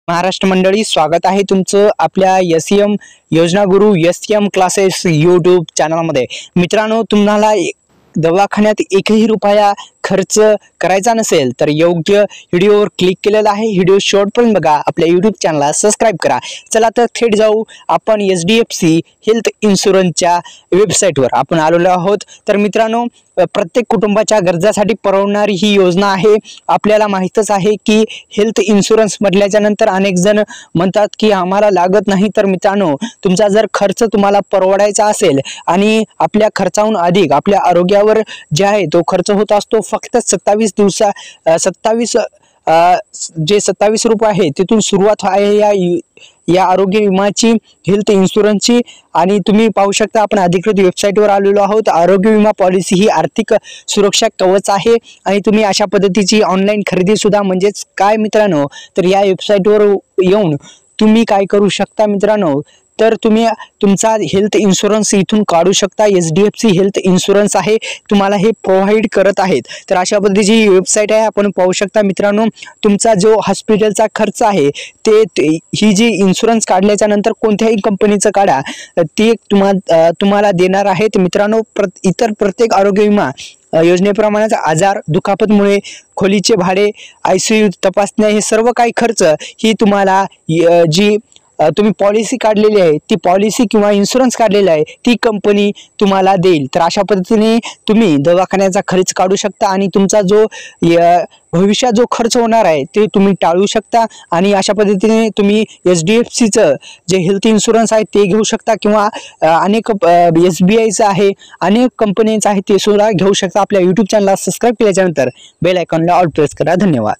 महाराष्ट्र मंडळी, स्वागत आहे तुमचं आपल्या एसएम योजना गुरु एसएम क्लासेस यूट्यूब चॅनलमध्ये। मित्रांनो, तुम्हाला दवाखान्यात एकही रुपया खर्च करायचा नसेल तर योग्य व्हिडिओवर क्लिक केलेला आहे। व्हिडिओ शेवटपर्यंत बघा, आपल्या यूट्यूब चॅनलला सबस्क्राइब करा। चला तर थेट जाऊ आपण HDFC हेल्थ इन्शुरन्सच्या वेबसाईटवर आपण आलेलो आहोत। तर मित्रांनो, प्रत्येक कुटुंबाच्या गरजासाठी परवडणारी ही योजना आहे। आपल्याला माहितच आहे की हेल्थ इन्शुरन्स म्हटल्याच्या नंतर अनेक जण म्हणतात की आम्हाला लागत नाही। तर मित्रांनो, तुमचा जर खर्च तुम्हाला परवडायचा असेल आणि आपल्या खर्चाहून अधिक आपल्या आरोग्यावर जे आहे तो खर्च होत असतो, फक्त 27 रुपये आहे तिथून सुरुवात आहे या आरोग्य विमाची, हेल्थ इन्शुरन्सची। आणि तुम्ही पाहू शकता, आपण अधिकृत वेबसाईटवर आलेलो आहोत। आरोग्य विमा पॉलिसी ही आर्थिक सुरक्षा कवच आहे आणि तुम्ही अशा पद्धतीची ऑनलाईन खरेदी सुद्धा, म्हणजेच काय मित्रांनो, तर या वेबसाईटवर येऊन तुम्ही काय करू शकता मित्रांनो, तर तुम्ही तुमचा हेल्थ इन्शुरन्स इथून काढू शकता। HDFC हेल्थ इन्शुरन्स आहे तुम्हाला हे प्रोव्हाइड करत आहेत। तर अशा पद्धतीची वेबसाईट आहे, आपण पाहू शकता मित्रांनो। तुमचा जो हॉस्पिटलचा खर्च आहे ते ही जी इन्शुरन्स काढल्याच्या नंतर कोणत्याही कंपनीचं काढा ते तुम्हाला देणार आहेत मित्रांनो। इतर प्रत्येक आरोग्य विमा योजनेप्रमाणेच आजार दुखापतमुळे खोलीचे भाडे, ICU तपासण्या, हे सर्व काही खर्च ही तुम्हाला जी तुम्ही पॉलिसी काढलेली आहे ती पॉलिसी किंवा इन्शुरन्स काढलेला आहे ती कंपनी तुम्हाला देईल। तर अशा पद्धतीने तुम्ही दवाखान्याचा खर्च काढू शकता आणि तुमचा जो भविष्यात जो खर्च होणार आहे ते तुम्ही टाळू शकता। आणि अशा पद्धतीने तुम्ही HDFCचं जे हेल्थ इन्शुरन्स आहे ते घेऊ शकता किंवा अनेक SBIचं आहे, अनेक कंपन्यांचं आहे ते सुद्धा घेऊ शकता। आपल्या यूट्यूब चॅनलला सबस्क्राईब केल्याच्यानंतर बेल आयकॉनला ऑल प्रेस करा। धन्यवाद।